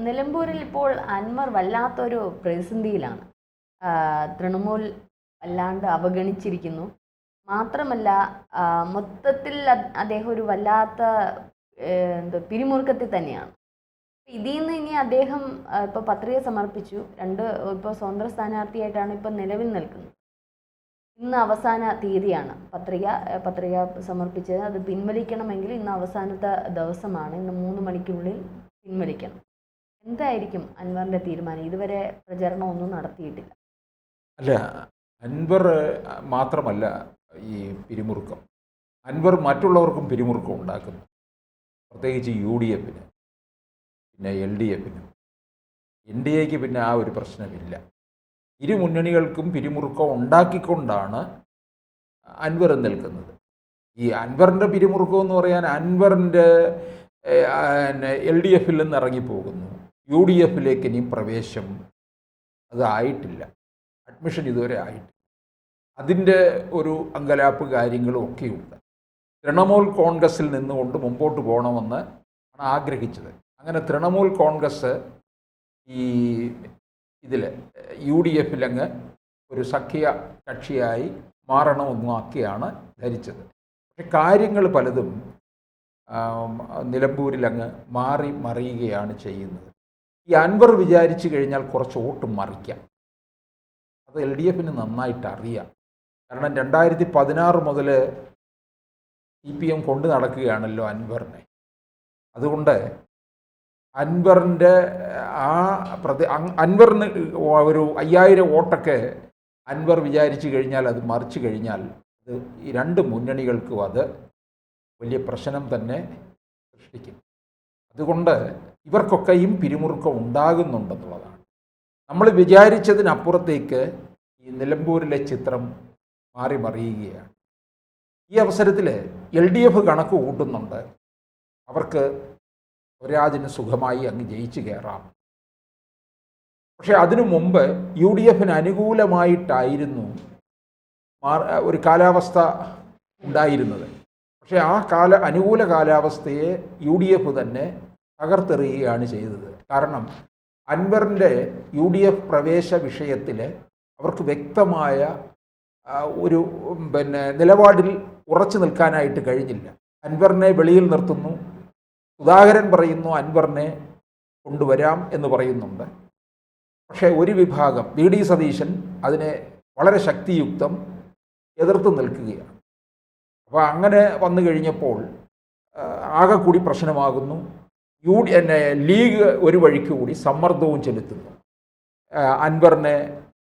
നിലമ്പൂരിൽ ഇപ്പോൾ അൻവർ വല്ലാത്തൊരു പ്രതിസന്ധിയിലാണ്. തൃണമൂൽ വല്ലാണ്ട് അവഗണിച്ചിരിക്കുന്നു. മാത്രമല്ല മൊത്തത്തിൽ അദ്ദേഹം ഒരു വല്ലാത്ത പിരിമുറുക്കത്തിൽ തന്നെയാണ്. ഇതിൽ നിന്ന് ഇനി അദ്ദേഹം ഇപ്പോൾ പത്രിക സമർപ്പിച്ചു. ഇപ്പോൾ സ്വതന്ത്ര സ്ഥാനാർത്ഥിയായിട്ടാണ് ഇപ്പോൾ നിലവിൽ നിൽക്കുന്നത്. ഇന്ന് അവസാന തീയതിയാണ് പത്രിക സമർപ്പിച്ചത്. അത് പിൻവലിക്കണമെങ്കിൽ ഇന്ന് അവസാനത്തെ ദിവസമാണ്. ഇന്ന് 3 മണിക്കുള്ളിൽ പിൻവലിക്കണം. എന്തായിരിക്കും അൻവറിൻ്റെ തീരുമാനം? ഇതുവരെ പ്രചരണമൊന്നും നടത്തിയിട്ടില്ല. അല്ല, അൻവർ മാത്രമല്ല ഈ പിരിമുറുക്കം. അൻവർ മറ്റുള്ളവർക്കും പിരിമുറുക്കം ഉണ്ടാക്കുന്നു. പ്രത്യേകിച്ച് UDF, പിന്നെ LDF, NDAക്ക് പിന്നെ ആ ഒരു പ്രശ്നമില്ല. ഇരു മുന്നണികൾക്കും പിരിമുറുക്കം ഉണ്ടാക്കിക്കൊണ്ടാണ് അൻവർ നിൽക്കുന്നത്. ഈ അൻവറിൻ്റെ പിരിമുറുക്കം എന്ന് പറയാൻ അൻവറിൻ്റെ LDFിൽ നിന്ന് ഇറങ്ങിപ്പോകുന്നു. UDFിലേക്ക് ഇനിയും പ്രവേശം അതായിട്ടില്ല, അഡ്മിഷൻ ഇതുവരെ ആയിട്ടില്ല. അതിൻ്റെ ഒരു അങ്കലാപ്പ് കാര്യങ്ങളും ഒക്കെയുണ്ട്. തൃണമൂൽ കോൺഗ്രസിൽ നിന്നുകൊണ്ട് മുമ്പോട്ട് പോകണമെന്ന് ആണ് ആഗ്രഹിച്ചത്. അങ്ങനെ തൃണമൂൽ കോൺഗ്രസ് ഈ UDFിലങ്ങ് ഒരു സഖ്യ കക്ഷിയായി മാറണമെന്നൊക്കെയാണ് ധരിച്ചത്. പക്ഷെ കാര്യങ്ങൾ പലതും നിലമ്പൂരിലങ്ങ് മറിയുകയാണ് ചെയ്യുന്നത്. ഈ അൻവർ വിചാരിച്ചു കഴിഞ്ഞാൽ കുറച്ച് വോട്ട് മറിക്കാം. അത് LDFിന് നന്നായിട്ട് അറിയാം. കാരണം 2016 മുതൽ CPM കൊണ്ട് നടക്കുകയാണല്ലോ അൻവറിനെ. അതുകൊണ്ട് അൻവറിന് ഒരു 5000 വോട്ടൊക്കെ അൻവർ വിചാരിച്ചു കഴിഞ്ഞാൽ, അത് മറിച്ചു കഴിഞ്ഞാൽ അത് ഈ 2 മുന്നണികൾക്കും അത് വലിയ പ്രശ്നം തന്നെ സൃഷ്ടിക്കും. അതുകൊണ്ട് ഇവർക്കൊക്കെയും പിരിമുറുക്കം ഉണ്ടാകുന്നുണ്ടെന്നുള്ളതാണ്. നമ്മൾ വിചാരിച്ചതിനപ്പുറത്തേക്ക് ഈ നിലമ്പൂരിലെ ചിത്രം മറിയുകയാണ്. ഈ അവസരത്തിൽ LDF കണക്ക് കൂട്ടുന്നുണ്ട്, അവർക്ക് സ്വരാജിന് സുഖമായി അങ്ങ് ജയിച്ചു കയറാം. പക്ഷെ അതിനു മുമ്പ് UDFിന് അനുകൂലമായിട്ടായിരുന്നു ഒരു കാലാവസ്ഥ ഉണ്ടായിരുന്നത്. പക്ഷെ ആ അനുകൂല കാലാവസ്ഥയെ UDF തന്നെ തകർത്തെറിയുകയാണ് ചെയ്തത്. കാരണം അൻവറിൻ്റെ UDF പ്രവേശ വിഷയത്തിൽ അവർക്ക് വ്യക്തമായ ഒരു നിലപാടിൽ ഉറച്ചു നിൽക്കാനായിട്ട് കഴിഞ്ഞില്ല. അൻവറിനെ വെളിയിൽ നിർത്തുന്നു. സുധാകരൻ പറയുന്നു അൻവറിനെ കൊണ്ടുവരാം എന്ന് പറയുന്നുണ്ട്. പക്ഷേ ഒരു വിഭാഗം, VD സതീശൻ, അതിനെ വളരെ ശക്തിയുക്തം എതിർത്ത് നിൽക്കുകയാണ്. അപ്പോൾ അങ്ങനെ വന്നു കഴിഞ്ഞപ്പോൾ ആകെ കൂടി പ്രശ്നമാകുന്നു. ലീഗ് ഒരു വഴിക്ക് കൂടി സമ്മർദ്ദവും ചെലുത്തുന്നു അൻവറിനെ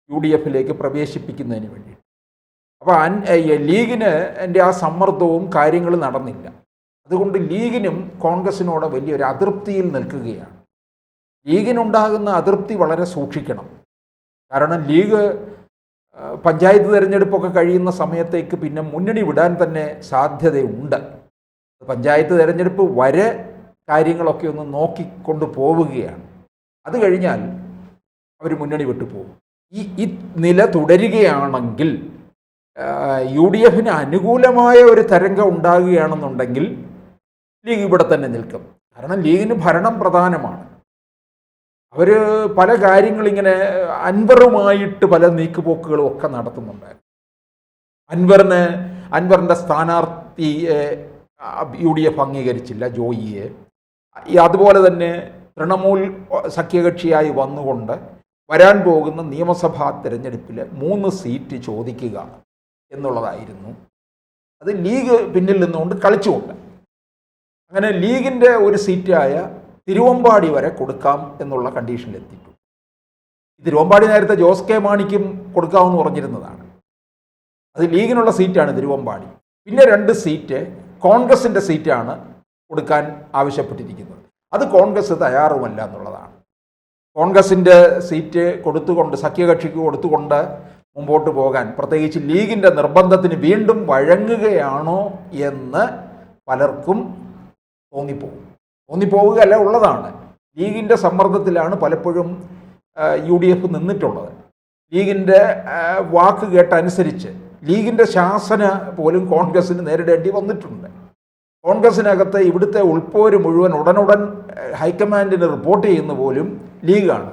UDFിലേക്ക് പ്രവേശിപ്പിക്കുന്നതിന് വേണ്ടി. അപ്പോൾ ലീഗിന് ആ സമ്മർദ്ദവും കാര്യങ്ങൾ നടന്നില്ല. അതുകൊണ്ട് ലീഗിനും കോൺഗ്രസിനോട് വലിയൊരു അതൃപ്തിയിൽ നിൽക്കുകയാണ്. ലീഗിനുണ്ടാകുന്ന അതൃപ്തി വളരെ സൂക്ഷിക്കണം. കാരണം ലീഗ് പഞ്ചായത്ത് തിരഞ്ഞെടുപ്പൊക്കെ കഴിയുന്ന സമയത്തേക്ക് പിന്നെ മുന്നണി വിടാൻ തന്നെ സാധ്യതയുണ്ട്. പഞ്ചായത്ത് തിരഞ്ഞെടുപ്പ് വരെ കാര്യങ്ങളൊക്കെ ഒന്ന് നോക്കിക്കൊണ്ട് പോവുകയാണ്. അത് കഴിഞ്ഞാൽ അവർ മുന്നണി വിട്ടു പോകും. ഈ നില തുടരുകയാണെങ്കിൽ UDFിന് അനുകൂലമായ ഒരു തരംഗം ഉണ്ടാകുകയാണെന്നുണ്ടെങ്കിൽ ലീഗ് ഇവിടെ തന്നെ നിൽക്കും. കാരണം ലീഗിന് ഭരണം പ്രധാനമാണ്. അവർ പല കാര്യങ്ങളിങ്ങനെ അൻവറുമായിട്ട് പല നീക്കുപോക്കുകളും ഒക്കെ നടത്തുന്നുണ്ടായിരുന്നു. അൻവറിൻ്റെ സ്ഥാനാർത്ഥിയെ UDF അംഗീകരിച്ചില്ല, ജോയിയെ. അതുപോലെ തന്നെ തൃണമൂൽ സഖ്യകക്ഷിയായി വന്നുകൊണ്ട് വരാൻ പോകുന്ന നിയമസഭാ തിരഞ്ഞെടുപ്പിൽ 3 സീറ്റ് ചോദിക്കുക എന്നുള്ളതായിരുന്നു. അത് ലീഗ് പിന്നിൽ നിന്നുകൊണ്ട് കളിച്ചുകൊണ്ട് അങ്ങനെ ലീഗിൻ്റെ ഒരു സീറ്റായ തിരുവമ്പാടി വരെ കൊടുക്കാം എന്നുള്ള കണ്ടീഷനിലെത്തിയിട്ടു. തിരുവമ്പാടി നേരത്തെ ജോസ് കെ മാണിക്കും കൊടുക്കാമെന്ന് പറഞ്ഞിരുന്നതാണ്. അത് ലീഗിനുള്ള സീറ്റാണ് തിരുവമ്പാടി. പിന്നെ 2 സീറ്റ് കോൺഗ്രസിൻ്റെ സീറ്റാണ് കൊടുക്കാൻ ആവശ്യപ്പെട്ടിരിക്കുന്നത്. അത് കോൺഗ്രസ് തയ്യാറുമല്ല എന്നുള്ളതാണ്. കോൺഗ്രസിൻ്റെ സീറ്റ് കൊടുത്തുകൊണ്ട്, സഖ്യകക്ഷിക്ക് കൊടുത്തുകൊണ്ട് മുമ്പോട്ട് പോകാൻ, പ്രത്യേകിച്ച് ലീഗിൻ്റെ നിർബന്ധത്തിന് വീണ്ടും വഴങ്ങുകയാണോ എന്ന് പലർക്കും തോന്നിപ്പോവുകയല്ല, ഉള്ളതാണ്. ലീഗിൻ്റെ സമ്മർദ്ദത്തിലാണ് പലപ്പോഴും UDF നിന്നിട്ടുള്ളത്. ലീഗിൻ്റെ വാക്ക് കേട്ടനുസരിച്ച് ലീഗിൻ്റെ ശാസന പോലും കോൺഗ്രസ്സിന് നേരിടേണ്ടി വന്നിട്ടുണ്ട്. കോൺഗ്രസിനകത്ത് ഇവിടുത്തെ ഉൾപ്പോര് മുഴുവൻ ഉടനുടൻ ഹൈക്കമാൻഡിന് റിപ്പോർട്ട് ചെയ്യുന്ന പോലും ലീഗാണ്.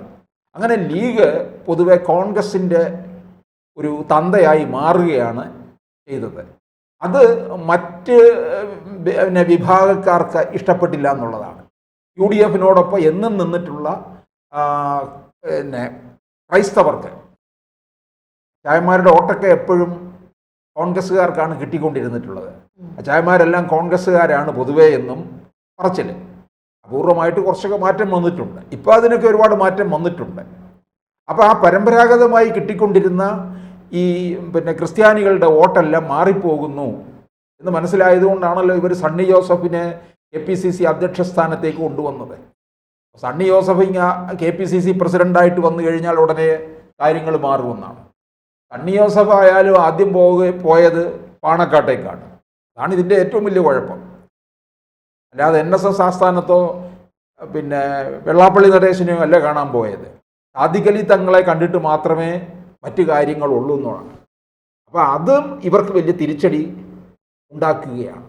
അങ്ങനെ ലീഗ് പൊതുവെ കോൺഗ്രസിൻ്റെ ഒരു തന്തയായി മാറുകയാണ് ചെയ്തത്. അത് മറ്റ് വിഭാഗക്കാർക്ക് ഇഷ്ടപ്പെട്ടില്ല എന്നുള്ളതാണ്. UDF-നോടൊപ്പം എന്നും നിന്നിട്ടുള്ള ക്രൈസ്തവർക്ക് ചായന്മാരുടെ വോട്ടൊക്കെ എപ്പോഴും കോൺഗ്രസ്സുകാർക്കാണ് കിട്ടിക്കൊണ്ടിരുന്നിട്ടുള്ളത്. ചായന്മാരെല്ലാം കോൺഗ്രസ്സുകാരാണ് പൊതുവേ എന്നും പറച്ചിൽ. അപൂർവമായിട്ട് കുറച്ചൊക്കെ മാറ്റം വന്നിട്ടുണ്ട്. ഇപ്പോൾ അതിനൊക്കെ ഒരുപാട് മാറ്റം വന്നിട്ടുണ്ട്. അപ്പോൾ ആ പരമ്പരാഗതമായി കിട്ടിക്കൊണ്ടിരുന്ന ഈ ക്രിസ്ത്യാനികളുടെ വോട്ടെല്ലാം മാറിപ്പോകുന്നു എന്ന് മനസ്സിലായതുകൊണ്ടാണല്ലോ ഇവർ സണ്ണി ജോസഫിനെ KPCC അധ്യക്ഷ സ്ഥാനത്തേക്ക് കൊണ്ടുവന്നത്. സണ്ണി ജോസഫ് KPCC പ്രസിഡൻ്റായിട്ട് വന്നു കഴിഞ്ഞാൽ ഉടനെ കാര്യങ്ങൾ മാറുമെന്നാണ്. സണ്ണി ജോസഫ് ആയാലും ആദ്യം പോയത് പാണക്കാട്ടേക്കാണ്. അതാണ് ഇതിൻ്റെ ഏറ്റവും വലിയ കുഴപ്പം. അല്ലാതെ NSS ആസ്ഥാനത്തോ വെള്ളാപ്പള്ളി നടേശനെയോ അല്ല കാണാൻ പോയത്. സാദിഖലി തങ്ങളെ കണ്ടിട്ട് മാത്രമേ മറ്റു കാര്യങ്ങളുള്ളൂ എന്നാണ്. അപ്പോൾ അതും ഇവർക്ക് വലിയ തിരിച്ചടി ഉണ്ടാക്കുകയാണ്.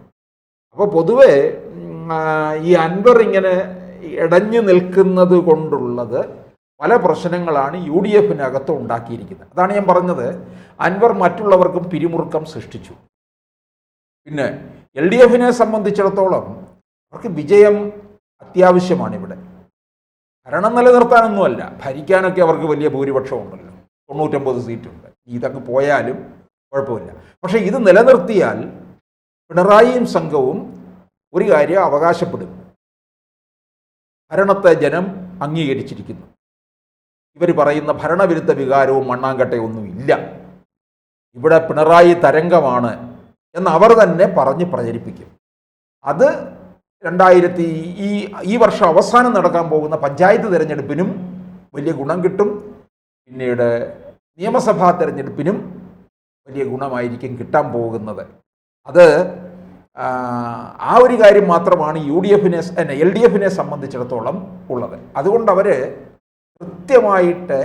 അപ്പോൾ പൊതുവെ ഈ അൻവർ ഇങ്ങനെ ഇടഞ്ഞു നിൽക്കുന്നത് കൊണ്ടുള്ളത് പല പ്രശ്നങ്ങളാണ് UDF-നകത്ത് ഉണ്ടാക്കിയിരിക്കുന്നത്. അതാണ് ഞാൻ പറഞ്ഞത്, അൻവർ മറ്റുള്ളവർക്കും പിരിമുറുക്കം സൃഷ്ടിച്ചു. പിന്നെ LDF-നെ സംബന്ധിച്ചിടത്തോളം അവർക്ക് വിജയം അത്യാവശ്യമാണ്. ഇവിടെ ഭരണം നിലനിർത്താനൊന്നുമല്ല, ഭരിക്കാനൊക്കെ അവർക്ക് വലിയ ഭൂരിപക്ഷമുണ്ടല്ലോ, 99 സീറ്റുണ്ട്. ഇതൊക്കെ പോയാലും കുഴപ്പമില്ല. പക്ഷേ ഇത് നിലനിർത്തിയാൽ പിണറായിയും സംഘവും ഒരു കാര്യം അവകാശപ്പെടും: ഭരണത്തെ ജനം അംഗീകരിച്ചിരിക്കുന്നു. ഇവർ പറയുന്ന ഭരണവിരുദ്ധ വികാരവും മണ്ണാങ്കട്ടയൊന്നും ഇല്ല, ഇവിടെ പിണറായി തരംഗമാണ് എന്ന് അവർ തന്നെ പറഞ്ഞ് പ്രചരിപ്പിക്കും. അത് ഈ വർഷം അവസാനം നടക്കാൻ പോകുന്ന പഞ്ചായത്ത് തിരഞ്ഞെടുപ്പിനും വലിയ ഗുണം കിട്ടും. പിന്നീട് നിയമസഭാ തിരഞ്ഞെടുപ്പിനും വലിയ ഗുണമായിരിക്കും കിട്ടാൻ പോകുന്നത്. അത് ആ ഒരു കാര്യം മാത്രമാണ് LDF-നെ സംബന്ധിച്ചിടത്തോളം ഉള്ളത്. അതുകൊണ്ട് അവർ കൃത്യമായിട്ട്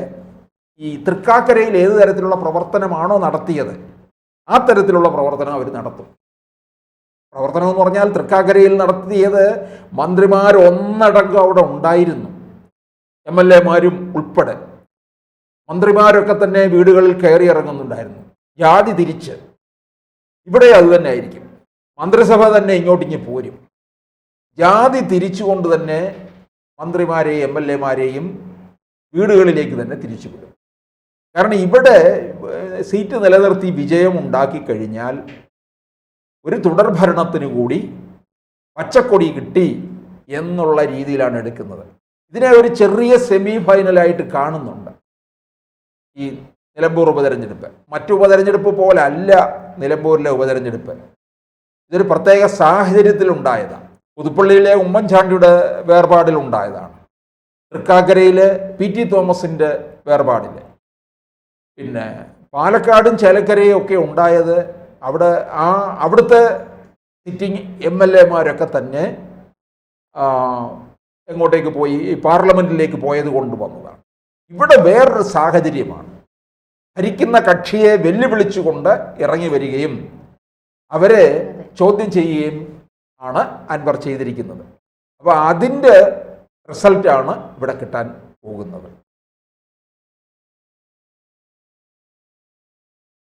ഈ തൃക്കാക്കരയിൽ ഏത് തരത്തിലുള്ള പ്രവർത്തനമാണോ നടത്തിയത് ആ തരത്തിലുള്ള പ്രവർത്തനം അവർ നടത്തും. പ്രവർത്തനം എന്ന് പറഞ്ഞാൽ തൃക്കാക്കരയിൽ നടത്തിയത് മന്ത്രിമാരൊന്നടങ്കം അവിടെ ഉണ്ടായിരുന്നു, MLA-മാരും ഉൾപ്പെടെ. മന്ത്രിമാരൊക്കെ തന്നെ വീടുകളിൽ കയറി ഇറങ്ങുന്നുണ്ടായിരുന്നു, ജാതി തിരിച്ച്. ഇവിടെ അത് തന്നെ ആയിരിക്കും. മന്ത്രിസഭ തന്നെ ഇങ്ങോട്ടിങ്ങ് പോരും, ജാതി തിരിച്ചുകൊണ്ട് തന്നെ മന്ത്രിമാരെയും MLA-മാരെയും വീടുകളിലേക്ക് തന്നെ തിരിച്ചുവിടും. കാരണം ഇവിടെ സീറ്റ് നിലനിർത്തി വിജയം ഉണ്ടാക്കി കഴിഞ്ഞാൽ ഒരു തുടർഭരണത്തിന് കൂടി പച്ചക്കൊടി കിട്ടി എന്നുള്ള രീതിയിലാണ് എടുക്കുന്നത്. ഇതിനെ ഒരു ചെറിയ സെമി ഫൈനലായിട്ട് കാണുന്നുണ്ട് ഈ നിലമ്പൂർ ഉപതെരഞ്ഞെടുപ്പ്. മറ്റു ഉപതെരഞ്ഞെടുപ്പ് പോലെ അല്ല നിലമ്പൂരിലെ ഉപതെരഞ്ഞെടുപ്പ്. ഇതൊരു പ്രത്യേക സാഹചര്യത്തിലുണ്ടായതാണ്. പുതുപ്പള്ളിയിലെ ഉമ്മൻചാണ്ടിയുടെ വേർപാടിലുണ്ടായതാണ്. തൃക്കാക്കരയിലെ PT തോമസിൻ്റെ വേർപാടിൽ, പിന്നെ പാലക്കാടും ചേലക്കരയും ഒക്കെ ഉണ്ടായത് അവിടുത്തെ സിറ്റിംഗ് MLA-മാരൊക്കെ തന്നെ എങ്ങോട്ടേക്ക് പോയി, ഈ പാർലമെൻറ്റിലേക്ക് പോയത് കൊണ്ട് വന്നതാണ്. ഇവിടെ വേറൊരു സാഹചര്യമാണ്. ഭരിക്കുന്ന കക്ഷിയെ വെല്ലുവിളിച്ചുകൊണ്ട് ഇറങ്ങി വരികയും അവരെ ചോദ്യം ചെയ്യുകയും ആണ് അൻവർ ചെയ്തിരിക്കുന്നത്. അപ്പോൾ അതിൻ്റെ റിസൾട്ടാണ് ഇവിടെ കിട്ടാൻ പോകുന്നത്.